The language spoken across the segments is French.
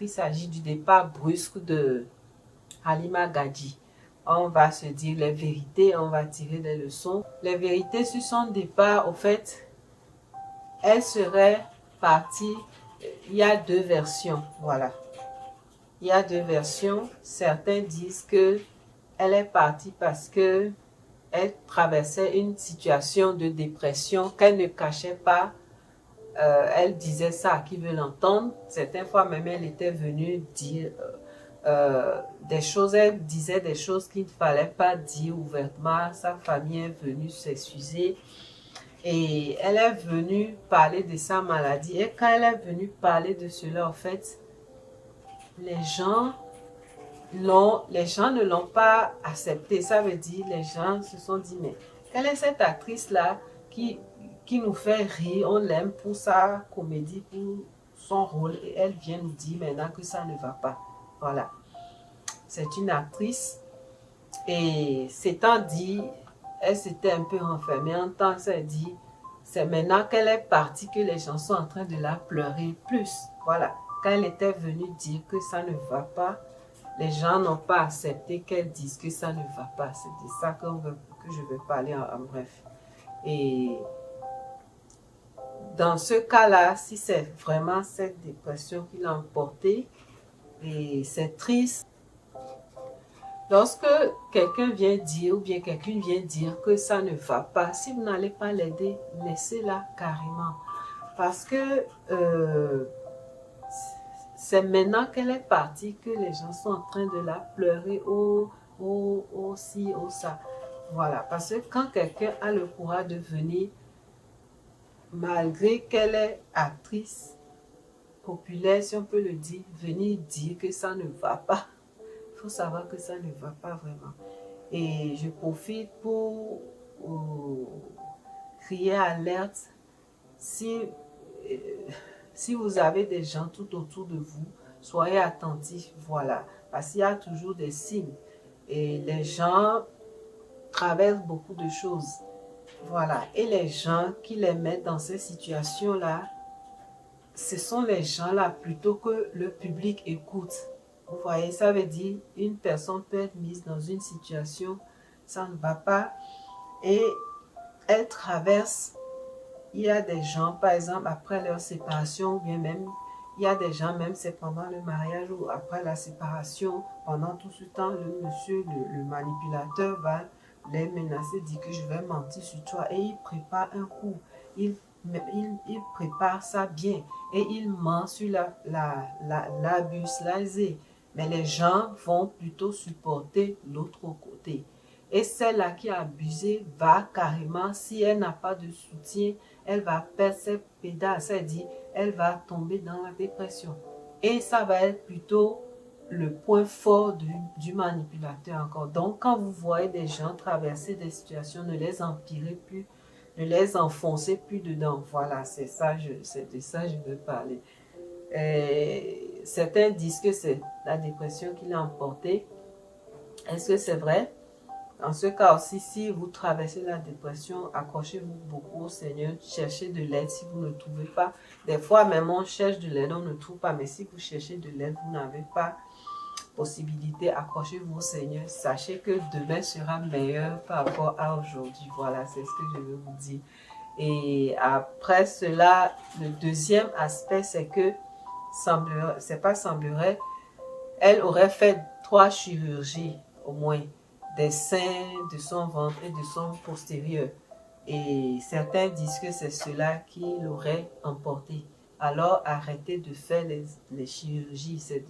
Il s'agit du départ brusque de Halima Gadji. On va se dire les vérités, on va tirer des leçons. Les vérités sur son départ, au fait, elle serait partie. Il y a deux versions, voilà. Il y a deux versions. Certains disent que elle est partie parce que elle traversait une situation de dépression qu'elle ne cachait pas. Elle disait ça à qui veut l'entendre. Certaines fois même, elle était venue dire des choses, elle disait des choses qu'il ne fallait pas dire ouvertement. Sa famille est venue s'excuser et elle est venue parler de sa maladie. Et quand elle est venue parler de cela, en fait, les gens ne l'ont pas accepté. Ça veut dire les gens se sont dit, mais quelle est cette actrice-là qui nous fait rire, on l'aime pour sa comédie, pour son rôle, et elle vient nous dire maintenant que ça ne va pas. Voilà. C'est une actrice et s'étant dit, elle s'était un peu renfermée en temps, elle dit, c'est maintenant qu'elle est partie que les gens sont en train de la pleurer plus. Voilà. Quand elle était venue dire que ça ne va pas, les gens n'ont pas accepté qu'elle dise que ça ne va pas. C'est de ça que je veux parler en bref. Et dans ce cas-là, si c'est vraiment cette dépression qui l'a emporté, et c'est triste, lorsque quelqu'un vient dire ou bien quelqu'une vient dire que ça ne va pas, si vous n'allez pas l'aider, laissez-la carrément. Parce que c'est maintenant qu'elle est partie que les gens sont en train de la pleurer au ci, au ça. Voilà, parce que quand quelqu'un a le courage de venir, malgré qu'elle est actrice populaire, si on peut le dire, venir dire que ça ne va pas. Il faut savoir que ça ne va pas vraiment. Et je profite pour crier alerte. Si vous avez des gens tout autour de vous, soyez attentifs, voilà. Parce qu'il y a toujours des signes. Et les gens traversent beaucoup de choses. Voilà. Et les gens qui les mettent dans ces situations-là, ce sont les gens-là plutôt que le public écoute. Vous voyez, ça veut dire une personne peut être mise dans une situation, ça ne va pas, et elle traverse. Il y a des gens, par exemple, après leur séparation, ou bien même, il y a des gens, même c'est pendant le mariage ou après la séparation, pendant tout ce temps, le monsieur, le manipulateur va les menacer, dit que je vais mentir sur toi, et il prépare un coup. Il prépare ça bien et il ment sur l'abus, mais les gens vont plutôt supporter l'autre côté. Et celle-là qui a abusé va carrément, si elle n'a pas de soutien, elle va perdre ses pédales, c'est-à-dire elle va tomber dans la dépression. Et ça va être plutôt le point fort du manipulateur encore. Donc, quand vous voyez des gens traverser des situations, ne les empirez plus, ne les enfoncez plus dedans. Voilà, c'est de ça que je veux parler. Certains disent que c'est la dépression qui l'a emporté. Est-ce que c'est vrai? Dans ce cas aussi, si vous traversez la dépression, accrochez-vous beaucoup au Seigneur, cherchez de l'aide si vous ne trouvez pas. Des fois, même on cherche de l'aide, on ne trouve pas, mais si vous cherchez de l'aide, vous n'avez pas possibilité, accrochez-vous au Seigneur. Sachez que demain sera meilleur par rapport à aujourd'hui. Voilà, c'est ce que je veux vous dire. Et après cela, le deuxième aspect, c'est que, semblerait, elle aurait fait 3 chirurgies au moins, des seins, de son ventre et de son postérieur. Et certains disent que c'est cela qui l'aurait emporté. Alors arrêtez de faire les chirurgies, c'est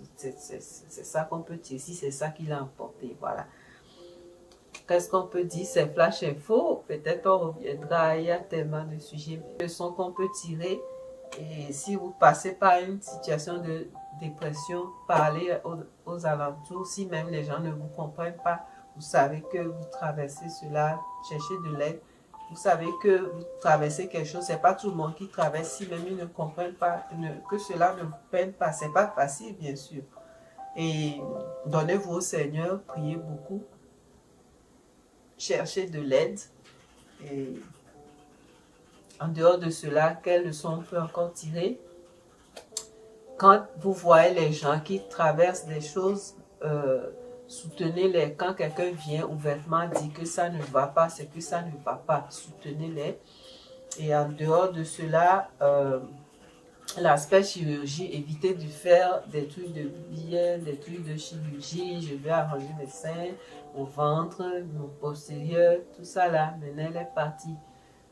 ça qu'on peut dire, si c'est ça qui l'a emporté, voilà. Qu'est-ce qu'on peut dire? C'est flash info, peut-être on reviendra, il y a tellement de sujets, de leçons qu'on peut tirer. Et si vous passez par une situation de dépression, parlez aux alentours, si même les gens ne vous comprennent pas, vous savez que vous traversez cela, cherchez de l'aide. Vous savez que vous traversez quelque chose, c'est pas tout le monde qui traverse, si même ils ne comprennent pas, que cela ne vous peine pas, c'est pas facile bien sûr. Et donnez-vous au Seigneur, priez beaucoup, cherchez de l'aide. Et en dehors de cela, quelles leçons on peut encore tirer? quand vous voyez les gens qui traversent des choses, soutenez-les. Quand quelqu'un vient ouvertement dire que ça ne va pas, c'est que ça ne va pas. Soutenez-les. Et en dehors de cela, l'aspect chirurgie, évitez de faire des trucs de bien, des trucs de chirurgie. Je vais arranger mes seins, mon ventre, mon postérieur, tout ça là. Maintenant, elle est partie.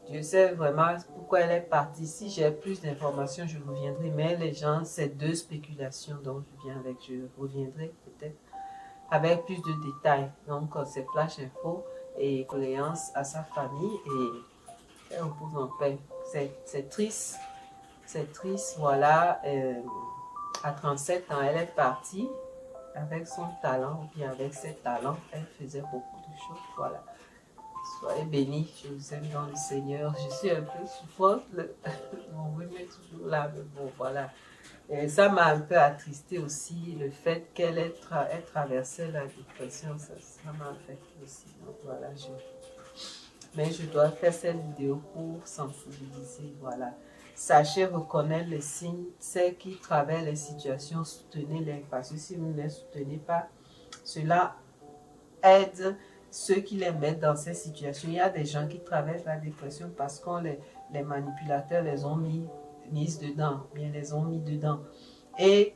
Je sais vraiment pourquoi elle est partie. Si j'ai plus d'informations, je reviendrai. Mais les gens, c'est deux spéculations dont je viens avec. Je reviendrai peut-être avec plus de détails. Donc, c'est Flash Info et condoléances à sa famille et elle repose en paix. C'est triste. C'est triste, voilà. À 37 ans, elle est partie avec son talent, ou bien avec ses talents. Elle faisait beaucoup de choses, voilà. Soyez bénis, je vous aime dans le Seigneur. Je suis un peu souffrante, mon rhume est toujours là, mais bon, voilà. Et ça m'a un peu attristé aussi, le fait qu'elle ait traversé la dépression, ça m'a affecté aussi. Donc voilà, mais je dois faire cette vidéo pour sensibiliser, voilà. Sachez reconnaître les signes, ceux qui traversent les situations, soutenez-les, parce que si vous ne les soutenez pas, cela aide ceux qui les mettent dans ces situations. Il y a des gens qui traversent la dépression parce que les manipulateurs les ont mis dedans, bien les ont mis dedans. Et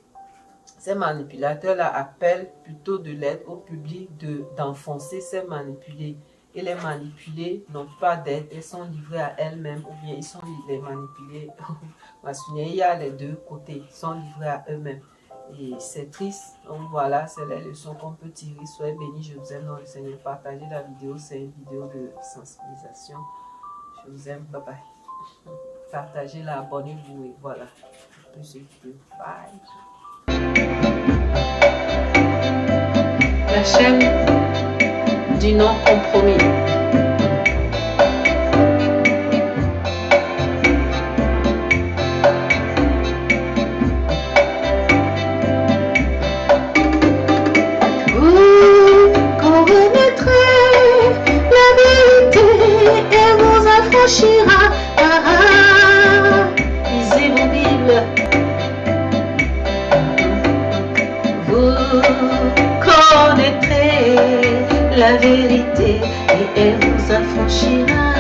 ces manipulateurs-là appellent plutôt de l'aide au public d'enfoncer ces manipulés. Et les manipulés n'ont pas d'aide, elles sont livrées à elles-mêmes ou bien ils sont les manipulés. Il y a les deux côtés, ils sont livrés à eux-mêmes. Et c'est triste. Donc voilà, c'est les leçons qu'on peut tirer. Soyez bénis, je vous aime dans le Seigneur. Partagez la vidéo, c'est une vidéo de sensibilisation. Je vous aime, bye bye. Partagez-la, abonnez-vous et voilà. Plus de vidéos. Bye. La chaîne du non-compromis. Vous connaîtrez la vérité et vous affranchira. Lisez vos Bibles. Vous connaîtrez la vérité et elle vous affranchira.